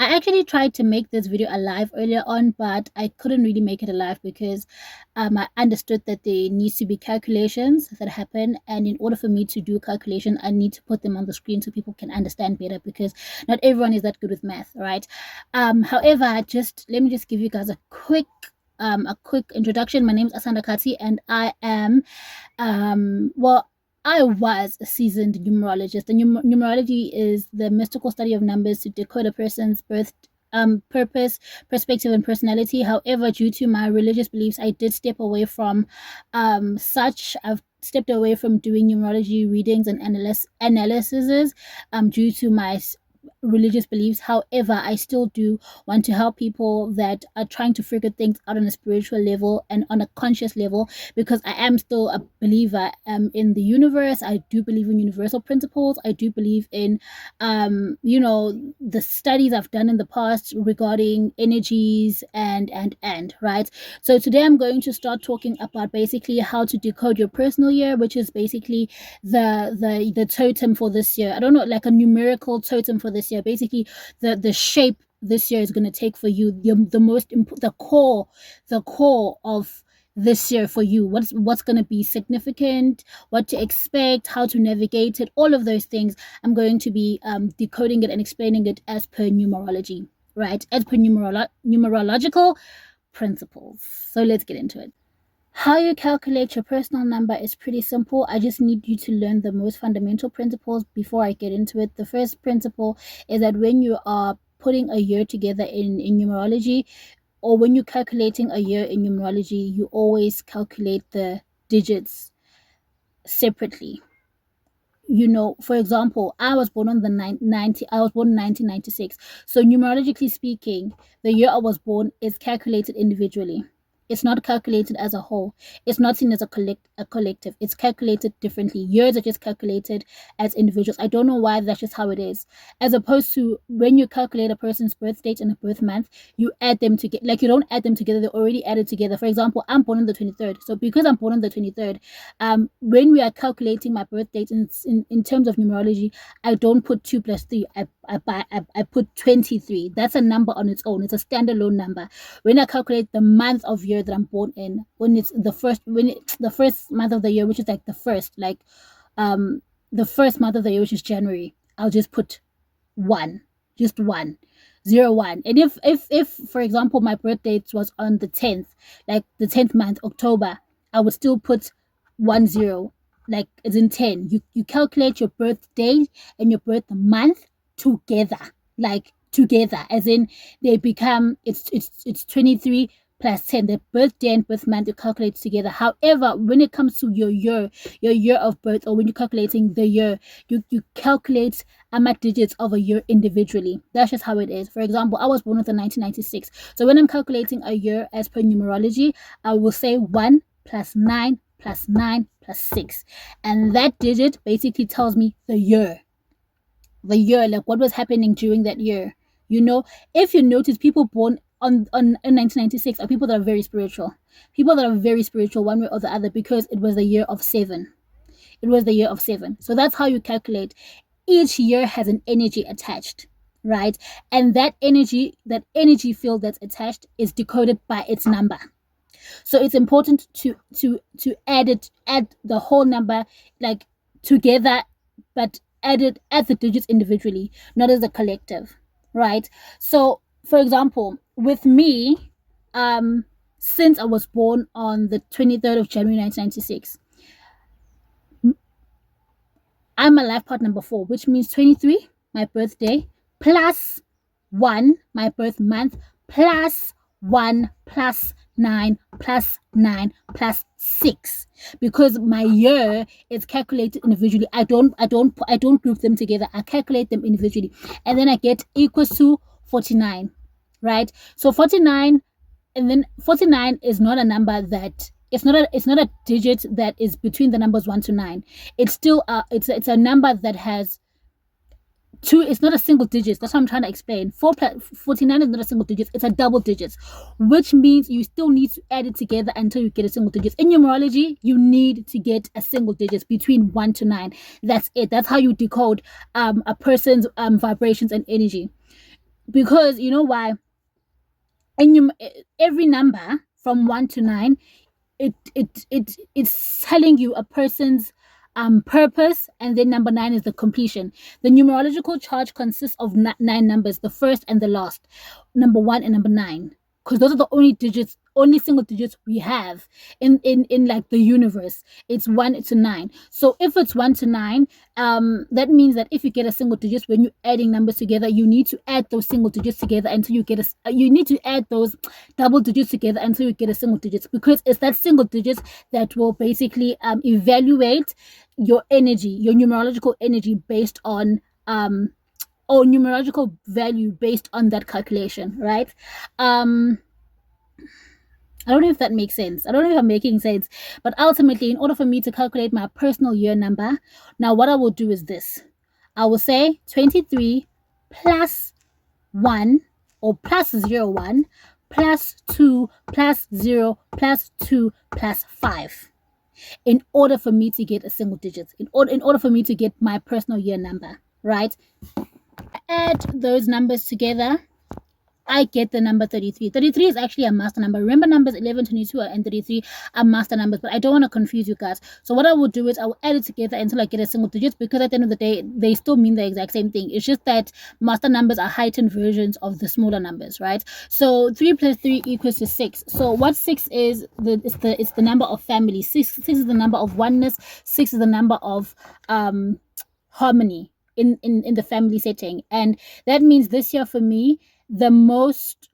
I actually tried to make this video alive earlier on, but I couldn't really make it alive because I understood that there needs to be calculations that happen, and in order for me to do calculation, I need to put them on the screen so people can understand better, because not everyone is that good with math, right? However, just let me just give you guys a quick introduction. My name is Asanda Kati, and I am well, I was a seasoned numerologist. The numerology is the mystical study of numbers to decode a person's birth purpose, perspective, and personality. However, due to my religious beliefs, I did step away from such. I've stepped away from doing numerology readings and analyses due to my religious beliefs. However, I still do want to help people that are trying to figure things out on a spiritual level and on a conscious level, because I am still a believer in the universe. I do believe in universal principles. I do believe in the studies I've done in the past regarding energies and right. So today I'm going to start talking about basically how to decode your personal year, which is basically the totem for this year. I don't know, like a numerical totem for this year. Basically, the shape this year is going to take for you, the core of this year for you. What's going to be significant, what to expect, how to navigate it, all of those things. I'm going to be decoding it and explaining it as per numerology, right? As per numerological principles. So let's get into it. How you calculate your personal number is pretty simple. I just need you to learn the most fundamental principles before I get into it. The first principle is that when you are putting a year together in numerology, or when you're calculating a year in numerology, you always calculate the digits separately. For example, I was born on the 90. I was born in 1996. So numerologically speaking, the year I was born is calculated individually. It's not calculated as a whole. It's not seen as a collective. It's calculated differently. Years are just calculated as individuals. I don't know why, that's just how it is. As opposed to when you calculate a person's birth date and a birth month, you add them together. Like, you don't add them together, they're already added together. For example, I'm born on the 23rd. So because I'm born on the 23rd, when we are calculating my birth date in terms of numerology, I don't put 2 plus 3. I put 23. That's a number on its own. It's a standalone number. When I calculate the month of year that I'm born in, when it's the first month of the year, which is like the first month of the year, which is January, I'll just put 1, just 1, 0, 1. And if for example my birth date was on the 10th, like the 10th month, October, I would still put 1, 0, like it's in 10. You calculate your birth date and your birth month together, like together, as in they become, it's 23 plus 10. The birthday and birth month you calculate together. However, when it comes to your year of birth, or when you're calculating the year, you calculate digits of a year individually. That's just how it is. For example, I was born in 1996. So when I'm calculating a year as per numerology, I will say 1 plus 9 plus 9 plus 6. And that digit basically tells me the year, like what was happening during that year. If you notice, people born in 1996 are people that are very spiritual. People that are very spiritual one way or the other, because it was the year of 7. It was the year of 7. So that's how you calculate. Each year has an energy attached, right? And that energy field that's attached is decoded by its number. So it's important to add the whole number, like, together, but add the digits individually, not as a collective, right? So for example, with me, since I was born on the 23rd of January 1996, I'm a life path number 4, which means 23, my birthday, plus 1, my birth month, plus 1 plus 9 plus 9 plus 6, because my year is calculated individually. I don't group them together. I calculate them individually, and then I get equals to 49, right? So 49, and then 49 is not a number that, it's not a digit that is between the numbers 1 to 9. It's still it's a number that has 2. It's not a single digit. That's what I'm trying to explain. 49 is not a single digit. It's a double digit, which means you still need to add it together until you get a single digit. In numerology, you need to get a single digit between 1 to 9. That's it. That's how you decode a person's vibrations and energy. because you know why? And you, every number from 1 to 9, it's telling you a person's purpose, and then number 9 is the completion. The numerological chart consists of 9 numbers, the first and the last, number 1 and number 9, because those are the only single digits we have in like the universe. It's 1 to 9. So if it's 1 to 9, that means that if you get a single digit, when you're adding numbers together, you need to add those single digits together until you get you need to add those double digits together until you get a single digits, because it's that single digits that will basically evaluate your energy, your numerological energy, based on or numerological value based on that calculation, right? I don't know if that makes sense. I don't know if I'm making sense, but ultimately, in order for me to calculate my personal year number, now what I will do is this: I will say 23 plus 1, or plus 01, plus 2, plus 0, plus 2, plus 5, in order for me to get a single digit, in order for me to get my personal year number, right? Add those numbers together, I get the number 33. 33 is actually a master number. Remember, numbers 11, 22, and 33 are master numbers, but I don't want to confuse you guys. So what I will do is I will add it together until I get a single digit, because at the end of the day, they still mean the exact same thing. It's just that master numbers are heightened versions of the smaller numbers, right? So 3 plus 3 equals to 6. So what 6 is, it's the number of family. 6 is the number of oneness. 6 is the number of harmony in the family setting. And that means this year for me,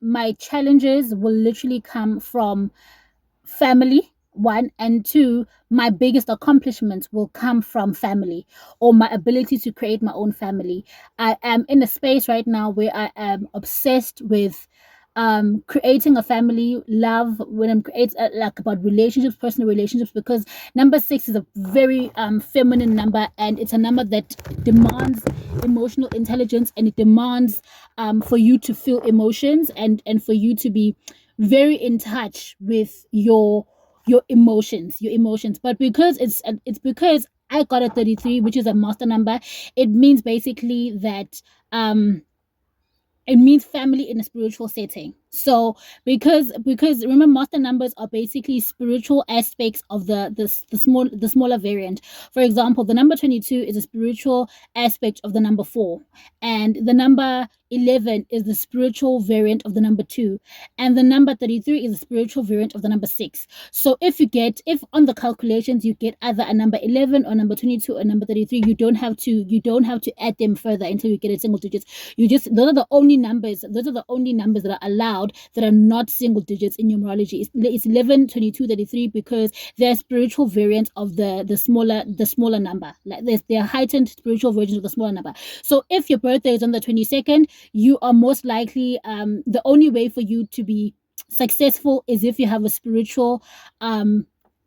my challenges will literally come from family, 1, and 2, my biggest accomplishments will come from family, or my ability to create my own family. I am in a space right now where I am obsessed with creating a family, love, when I'm creating like about relationships, personal relationships, because number 6 is a very feminine number, and it's a number that demands emotional intelligence, and it demands for you to feel emotions, and for you to be very in touch with your emotions. But because it's because I got a 33, which is a master number, it means basically that it means family in a spiritual setting. So because remember, master numbers are basically spiritual aspects of the smaller variant. For example, the number 22 is a spiritual aspect of the number 4, and the number 11 is the spiritual variant of the number 2, and the number 33 is a spiritual variant of the number 6. So if on the calculations you get either a number 11 or number 22 or number 33, you don't have to add them further until you get a single digits. Those are the only numbers that are allowed that are not single digits in numerology. It's 11, 22, 33, because they're spiritual variants of the smaller number. Like they're heightened spiritual versions of the smaller number. So if your birthday is on the 22nd, you are most likely the only way for you to be successful is if you have a spiritual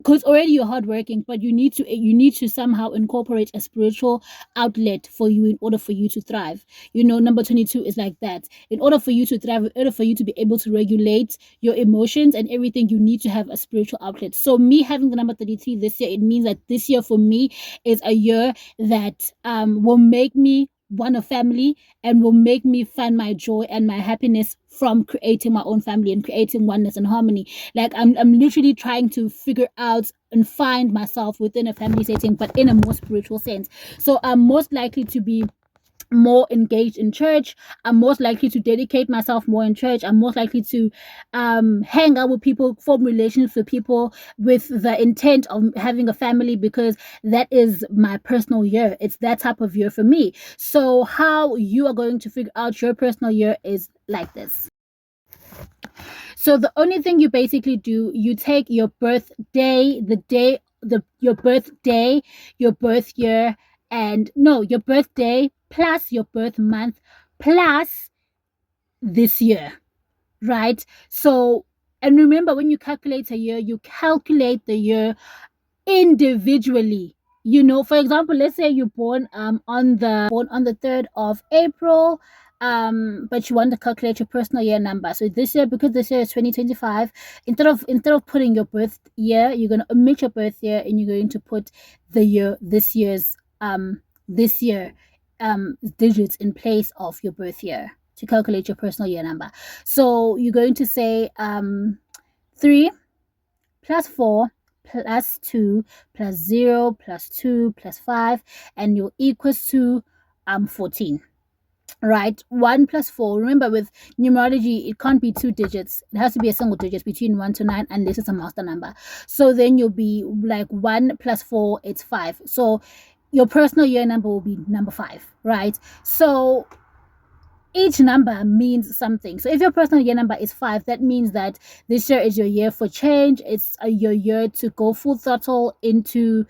because already you're hardworking, but you need to somehow incorporate a spiritual outlet for you in order for you to thrive. Number 22 is like that. In order for you to thrive, in order for you to be able to regulate your emotions and everything, you need to have a spiritual outlet. So me having the number 33 this year, it means that this year for me is a year that will make me want a family, and will make me find my joy and my happiness from creating my own family and creating oneness and harmony. Like I'm literally trying to figure out and find myself within a family setting, but in a more spiritual sense. So I'm most likely to be more engaged in church. I'm most likely to dedicate myself more in church. I'm most likely to hang out with people, form relationships with people with the intent of having a family, because that is my personal year. It's that type of year for me. So how you are going to figure out your personal year is like this. So the only thing you basically do, you take your birthday, your birthday, your birth year, and no, your birthday plus your birth month plus this year, right? So, and remember, when you calculate a year, you calculate the year individually. For example, let's say you're born on the 3rd of April, but you want to calculate your personal year number. So this year, because this year is 2025, instead of putting your birth year, you're going to omit your birth year, and you're going to put this year digits in place of your birth year. to calculate your personal year number. So you're going to say 3 plus 4 plus 2 plus 0 plus 2 plus 5, and you're equals to 14. Right, 1 plus 4. Remember, with numerology, it can't be 2 digits. It has to be a single digit between 1 to 9, unless it's a master number. So then you'll be like 1 plus 4, it's 5. So your personal year number will be number 5, right? So each number means something. So if your personal year number is 5, that means that this year is your year for change. It's your year to go full throttle into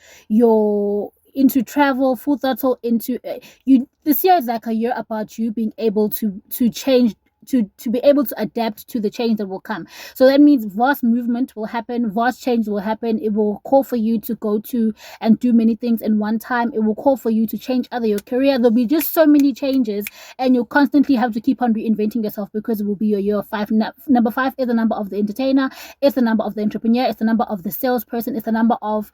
travel, full throttle into you. This year is like a year about you being able to change, to be able to adapt to the change that will come. So that means vast movement will happen, vast change will happen. It will call for you to go to and do many things in one time. It will call for you to change your career. There'll be just so many changes, and you'll constantly have to keep on reinventing yourself, because it will be your year of 5. Number 5 is the number of the entertainer, it's the number of the entrepreneur, it's the number of the salesperson, it's the number of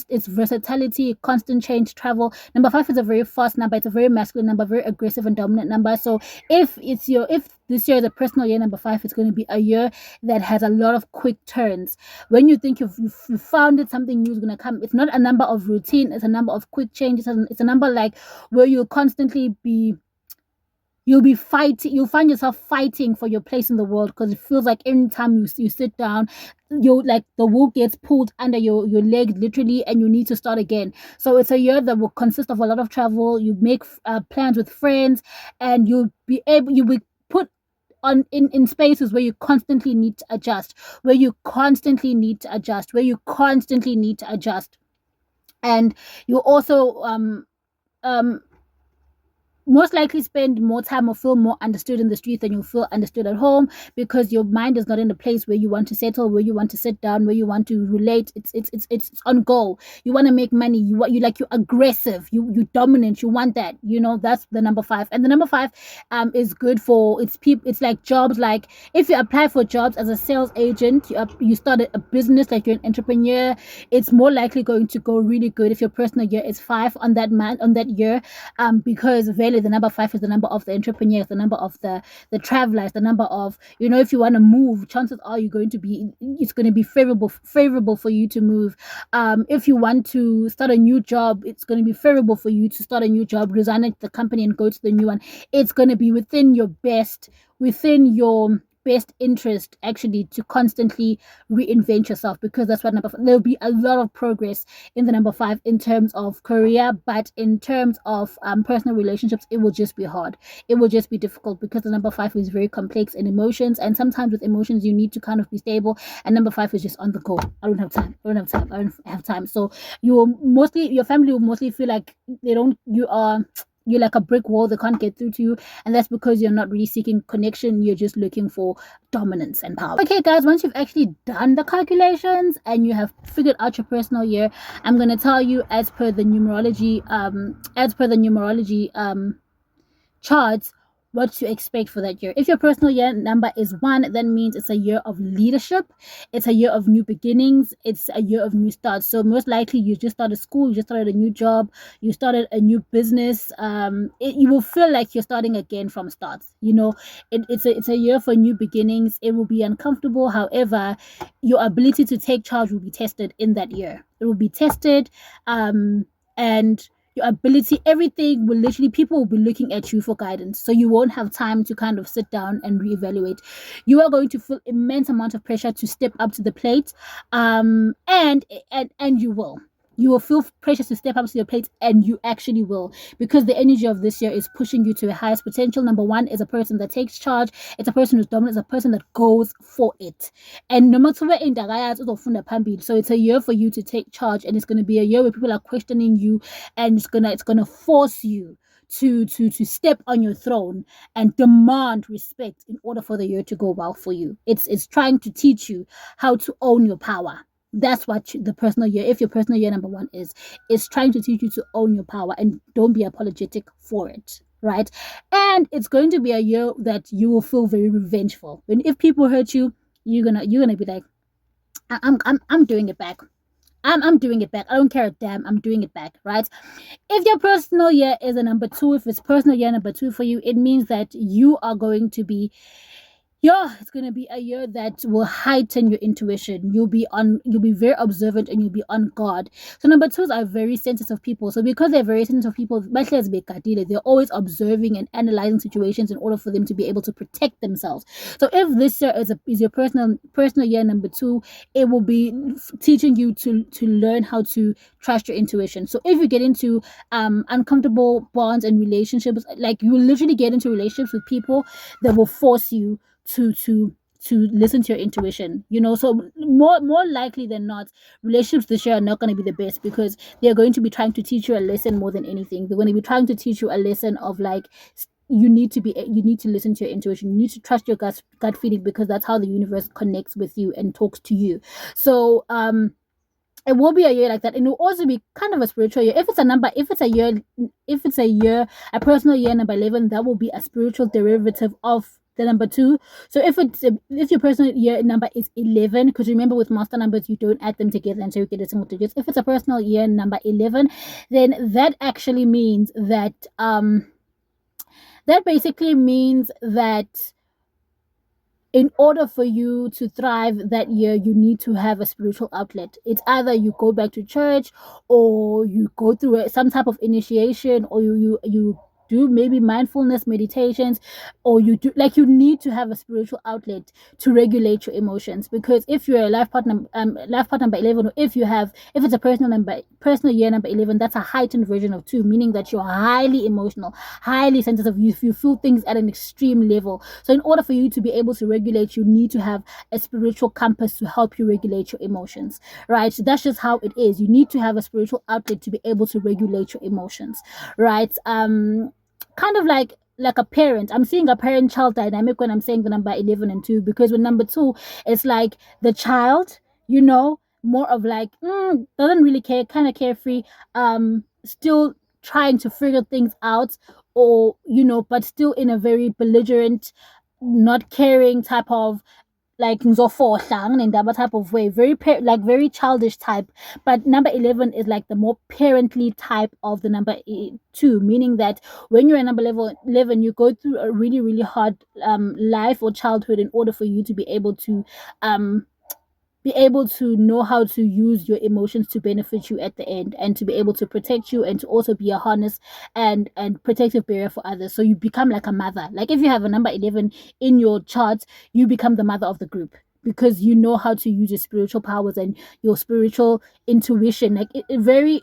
its versatility, constant change, travel. Number 5 is a very fast number, it's a very masculine number, very aggressive and dominant number. So if this year is a personal year number 5, it's going to be a year that has a lot of quick turns. When you think you've found it, something new is going to come. It's not a number of routine, it's a number of quick changes. It's a number like where you'll constantly be fighting. You'll find yourself fighting for your place in the world, because it feels like every time you sit down, you like the wool gets pulled under your leg literally, and you need to start again. So it's a year that will consist of a lot of travel. You make plans with friends, and you'll be put on in spaces where you constantly need to adjust, where you constantly need to adjust, and you also most likely spend more time or feel more understood in the street than you feel understood at home, because your mind is not in a place where you want to settle, where you want to sit down, where you want to relate. It's on goal. You want to make money. You're aggressive. You dominant. You want that. That's the number 5. And the number 5 is good for it's like jobs. Like if you apply for jobs as a sales agent, you started a business, like you're an entrepreneur, it's more likely going to go really good if your personal year is 5 on that year, because the number 5 is the number of the entrepreneur, the number of the traveler, the number of, if you want to move, chances are it's going to be favorable for you to move. If you want to start a new job, it's going to be favorable for you to start a new job, resign at the company and go to the new one. It's going to be within your best interest, actually, to constantly reinvent yourself, because that's what there'll be a lot of progress in the number 5 in terms of career, but in terms of personal relationships, it will just be hard. It will just be difficult, because the number 5 is very complex in emotions, and sometimes with emotions you need to kind of be stable, and number 5 is just on the go. I don't have time. So your family will mostly feel like you're like a brick wall, they can't get through to you, and that's because you're not really seeking connection, you're just looking for dominance and power. Okay guys, once you've actually done the calculations and you have figured out your personal year, I'm going to tell you as per the numerology charts what to expect for that year. If your personal year number is 1, that means it's a year of leadership, it's a year of new beginnings, it's a year of new starts. So most likely you just started school, you just started a new job, you started a new business. You will feel like you're starting again from start. It's a year for new beginnings. It will be uncomfortable, however your ability to take charge will be tested in that year. It will be tested, and your ability, everything will literally, people will be looking at you for guidance, so you won't have time to kind of sit down and reevaluate. You are going to feel immense amount of pressure to step up to the plate, and you will feel pressure to step up to your plate, and you actually will, because the energy of this year is pushing you to the highest potential. Number 1 is a person that takes charge. It's a person who's dominant. It's a person that goes for it. And no matter where in the so it's a year for you to take charge, and it's going to be a year where people are questioning you, and it's gonna force you to step on your throne and demand respect in order for the year to go well for you. It's trying to teach you how to own your power. That's what the personal year, if your personal year number 1 is trying to teach you to own your power, and don't be apologetic for it, right? And it's going to be a year that you will feel very revengeful. If people hurt you, you're gonna be like, I'm doing it back. I'm doing it back. I don't care a damn. I'm doing it back, right? If your personal year is a number two, if it's personal year number two for you, it means that you are going to be, yeah, it's gonna be a year that will heighten your intuition. You'll be very observant and you'll be on guard. So number twos are very sensitive people. So because they're very sensitive people, they're always observing and analyzing situations in order for them to be able to protect themselves. So if this year is your personal year number two, it will be teaching you to learn how to trust your intuition. So if you get into uncomfortable bonds and relationships, like you will literally get into relationships with people that will force you to listen to your intuition, you know. So more likely than not, relationships this year are not going to be the best because they're going to be trying to teach you a lesson more than anything. They're going to be trying to teach you a lesson of like, you need to listen to your intuition. You need to trust your gut feeling, because that's how the universe connects with you and talks to you. So it will be a year like that, and it will also be kind of a spiritual year. If it's a number, if it's a year, a personal year number 11, that will be a spiritual derivative of the number two. So if your personal year number is 11, because remember with master numbers you don't add them together until you get the single digits. If it's a personal year number 11, then that actually means that that basically means that in order for you to thrive that year, you need to have a spiritual outlet. It's either you go back to church, or you go through some type of initiation, or you do maybe mindfulness meditations, or you need to have a spiritual outlet to regulate your emotions. Because if you're a life partner number 11, or if it's a personal year number 11, that's a heightened version of two, meaning that you're highly emotional, highly sensitive. You feel things at an extreme level. So in order for you to be able to regulate, you need to have a spiritual compass to help you regulate your emotions, right? So that's just how it is. You need to have a spiritual outlet to be able to regulate your emotions, right? Kind of like a parent. I'm seeing a parent child dynamic when I'm saying the number 11 and 2, because with number 2, it's like the child, you know, more of like doesn't really care, kind of carefree, still trying to figure things out, or you know, but still in a very belligerent, not caring type of, like ngizofohla in that type of way, very like very childish type. But number 11 is like the more parently type of the number 2, meaning that when you're a number level 11, you go through a really really hard life or childhood in order for you to um be able to know how to use your emotions to benefit you at the end, and to be able to protect you, and to also be a harness and protective barrier for others. So you become like a mother. Like if you have a number 11 in your chart, you become the mother of the group, because you know how to use your spiritual powers and your spiritual intuition, like it very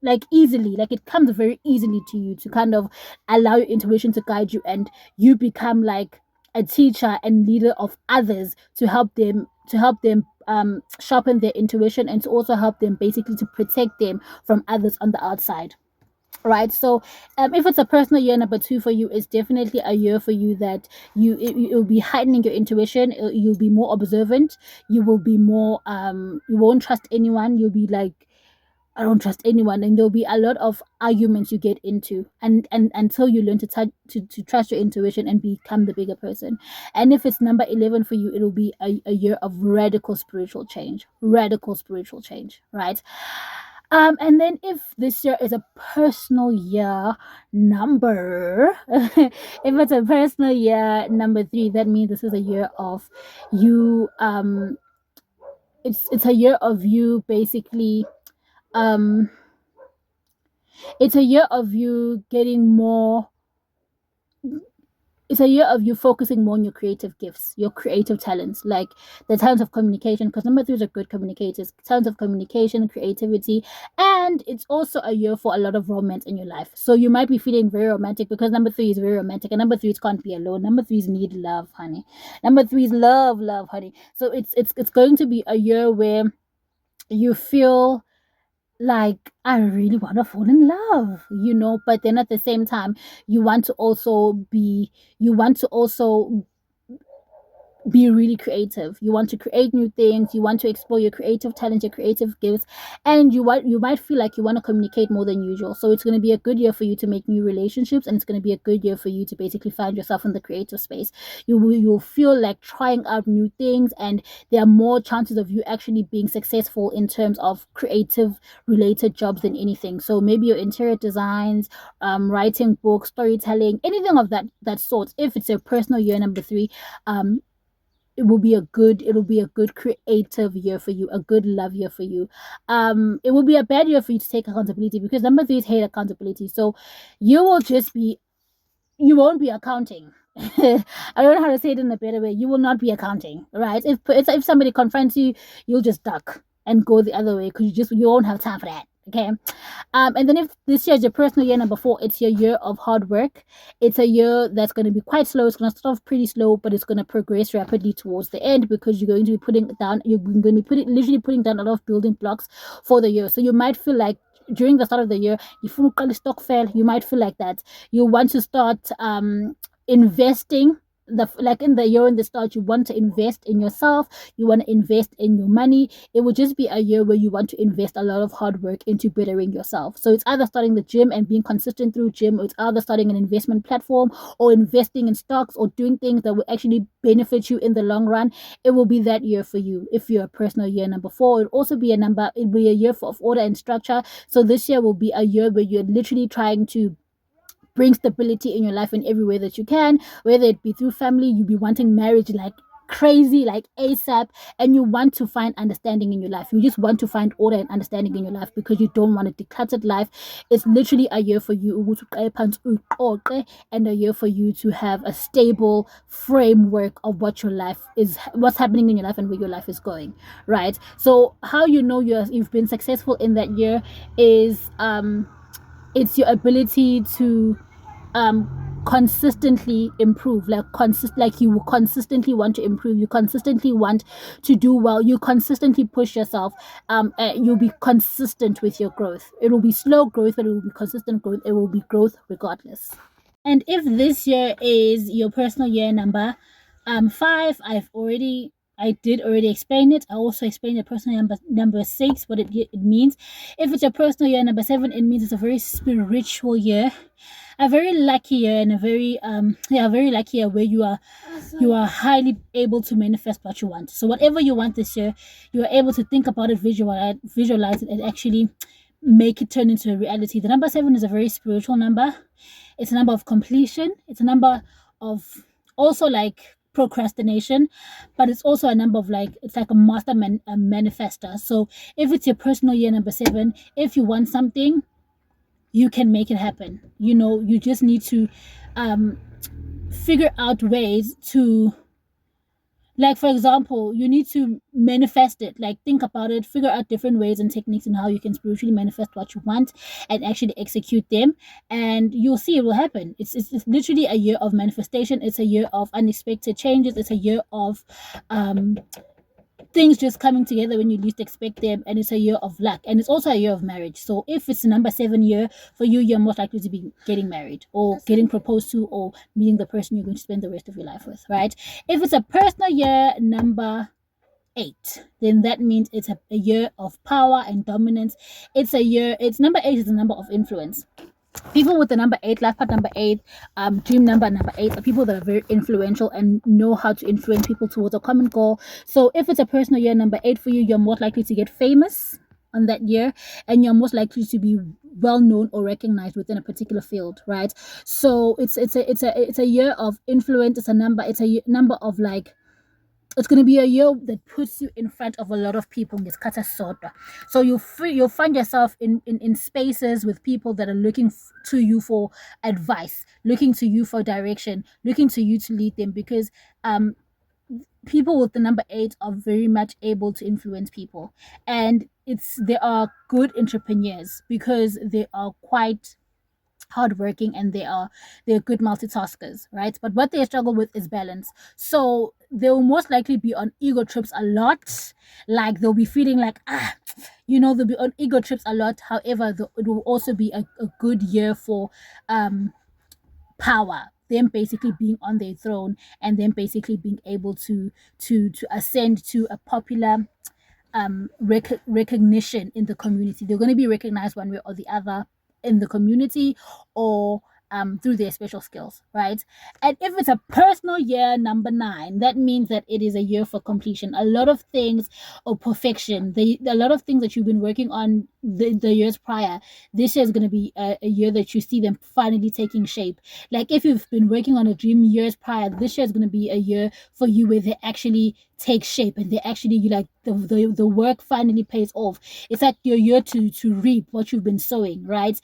like easily, like it comes very easily to you to kind of allow your intuition to guide you, and you become like a teacher and leader of others to help them sharpen their intuition, and to also help them basically to protect them from others on the outside, right? So if it's a personal year number 2 for you, it's definitely a year for you that it will be heightening your intuition. You'll be more observant. You will be more you won't trust anyone. You'll be like, I don't trust anyone, and there'll be a lot of arguments you get into, and until you learn to trust your intuition and become the bigger person. And if it's number 11 for you, it'll be a year of radical spiritual change, right? And then if this year is a personal year number, if it's a personal year number 3, that means this is a year of you. It's a year of you basically um it's a year of you getting more it's a year of you focusing more on your creative gifts, your creative talents, like the talents of communication, because number 3s are good communicators, talents of communication, creativity. And it's also a year for a lot of romance in your life. So you might be feeling very romantic, because number 3 is very romantic, and number 3s can't be alone. Number 3s need love, honey. Number 3s love, honey. So it's going to be a year where you feel like, I really want to fall in love, you know, but then at the same time, you want to also be really creative. You want to create new things, you want to explore your creative talent, your creative gifts, and you might feel like you want to communicate more than usual. So it's going to be a good year for you to make new relationships, and it's going to be a good year for you to basically find yourself in the creative space. You'll feel like trying out new things, and there are more chances of you actually being successful in terms of creative related jobs than anything. So maybe your interior designs, writing books, storytelling, anything of that sort. If it's your personal year number 3, it'll be a good creative year for you, a good love year for you. It will be a bad year for you to take accountability, because number 3 is hate accountability. So you will just be, you won't be accounting. I don't know how to say it in a better way. You will not be accounting, right? If somebody confronts you, you'll just duck and go the other way, because you won't have time for that. Okay. And then if this year is your personal year number 4, it's your year of hard work. It's a year that's going to be quite slow. It's going to start off pretty slow, but it's going to progress rapidly towards the end, because you're going to be literally putting down a lot of building blocks for the year. So you might feel like during the start of the year, you might feel like that. You want to start investing, like in the year in the start, you want to invest in yourself, you want to invest in your money. It will just be a year where you want to invest a lot of hard work into bettering yourself. So it's either starting the gym and being consistent through gym, or it's either starting an investment platform, or investing in stocks, or doing things that will actually benefit you in the long run. It will be that year for you. If you're a personal year number 4, it'll also be it'll be a year of order and structure. So this year will be a year where you're literally trying to bring stability in your life in every way that you can, whether it be through family. You be wanting marriage like crazy, like ASAP, and you want to find understanding in your life. You just want to find order and understanding in your life, because you don't want a decluttered life. It's literally a year for you, and a year for you to have a stable framework of what's happening in your life and where your life is going, right? So how you know you've been successful in that year is it's your ability to consistently improve, like you will consistently want to improve, you consistently want to do well, you consistently push yourself. You'll be consistent with your growth. It will be slow growth, but it will be consistent growth. It will be growth regardless. And if this year is your personal year number 5, I did already explain it. I also explained the personal number 6, what it means. If it's your personal year number 7, it means it's a very spiritual year, a very lucky year, and a very lucky year where you are highly able to manifest what you want. So whatever you want this year, you are able to think about it, visualize it, and actually make it turn into a reality. The number 7 is a very spiritual number. It's a number of completion. It's a number of also like procrastination, but it's also a number of it's like a manifester. So if it's your personal year number 7, if you want something, you can make it happen. You just need to figure out ways to, like, for example, you need to manifest it. Like, think about it, figure out different ways and techniques and how you can spiritually manifest what you want and actually execute them, and you'll see it will happen. It's literally a year of manifestation. It's a year of unexpected changes. It's a year of things just coming together when you least expect them, and it's a year of luck, and it's also a year of marriage. So if it's the number 7 year for you, you're most likely to be getting married or getting proposed to or meeting the person you're going to spend the rest of your life with, right? If it's a personal year number 8, then that means it's a year of power and dominance. It's number 8 is the number of influence. People with the number 8, life path number 8, dream number 8, are people that are very influential and know how to influence people towards a common goal. So if it's a personal year number 8 for you, you're more likely to get famous on that year, and you're most likely to be well known or recognized within a particular field, right? So it's a year of influence. It's a number of it's going to be a year that puts you in front of a lot of people. So you'll find yourself in spaces with people that are looking to you for advice, looking to you for direction, looking to you to lead them, because people with the number 8 are very much able to influence people, and they are good entrepreneurs because they are quite hardworking, and they're good multitaskers, right? But what they struggle with is balance. So they'll most likely be on ego trips a lot. Like, they'll be feeling like they'll be on ego trips a lot. However, it will also be a good year for power. them basically being on their throne and them basically being able to ascend to a popular recognition in the community. They're going to be recognized one way or the other in the community, or through their special skills, right? And if it's a personal year, number 9, that means that it is a year for completion. A lot of things, or perfection, a lot of things that you've been working on the years prior, this year is going to be a year that you see them finally taking shape. Like if you've been working on a dream years prior, this year is going to be a year for you where they actually take shape, and they actually, you like, the work finally pays off. It's like your year to reap what you've been sowing, right?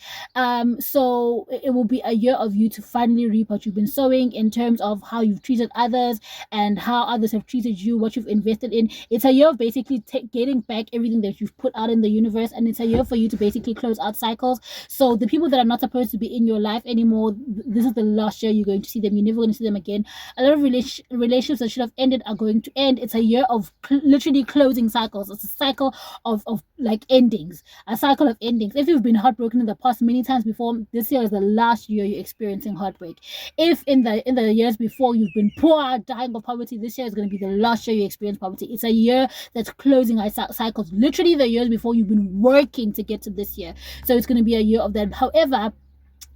So it will be a year of you to finally reap what you've been sowing, in terms of how you've treated others and how others have treated you, what you've invested in. It's a year of basically getting back everything that you've put out in the universe, and it's a year for you to basically close out cycles. So the people that are not supposed to be in your life anymore, this is the last year you're going to see them. You're never going to see them again. A lot of relationships that should have ended are going to end. It's a year of literally closing cycles. It's a cycle of like endings, a cycle of endings. If you've been heartbroken in the past many times before, this year is the last year you're experiencing heartbreak. If in the years before you've been poor, dying of poverty, this year is going to be the last year you experience poverty. It's a year that's closing our cycles. Literally the years before you've been working to get to this year. So it's going to be a year of that. However,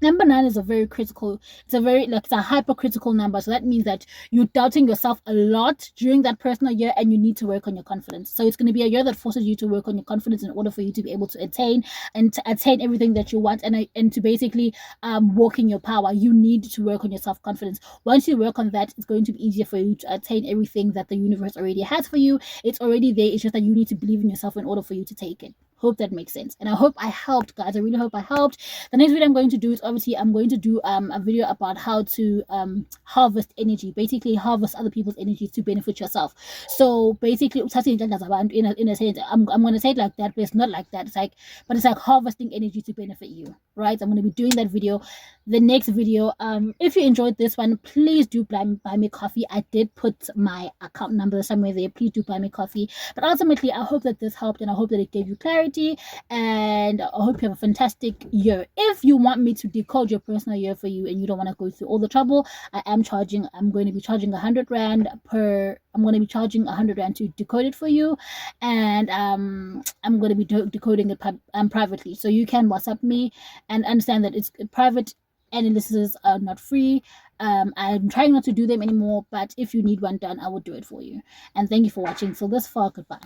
number 9 is a very critical, it's a hypercritical number. So that means that you're doubting yourself a lot during that personal year, and you need to work on your confidence. So it's going to be a year that forces you to work on your confidence in order for you to be able to attain everything that you want, and to basically walk in your power. You need to work on your self-confidence. Once you work on that, it's going to be easier for you to attain everything that the universe already has for you. It's already there. It's just that you need to believe in yourself in order for you to take it. Hope that makes sense, and I hope I helped, guys. I really hope I helped. The next video I'm going to do is, obviously, I'm going to do a video about how to harvest energy, basically harvest other people's energy to benefit yourself. So basically, in a sense, I'm going to say it like that, but it's not like that. But it's like harvesting energy to benefit you, right? I'm going to be doing that video. The next video, if you enjoyed this one, please do buy me coffee. I did put my account number somewhere there. Please do buy me coffee. But ultimately, I hope that this helped, and I hope that it gave you clarity, and I hope you have a fantastic year. If you want me to decode your personal year for you and you don't want to go through all the trouble, I'm going to be charging 100 rand per. I'm going to be charging 100 rand to decode it for you, and I'm going to be decoding it privately. So you can WhatsApp me and understand that it's private. Analysis are not free. I'm trying not to do them anymore, but if you need one done, I will do it for you. And thank you for watching. So this far, goodbye.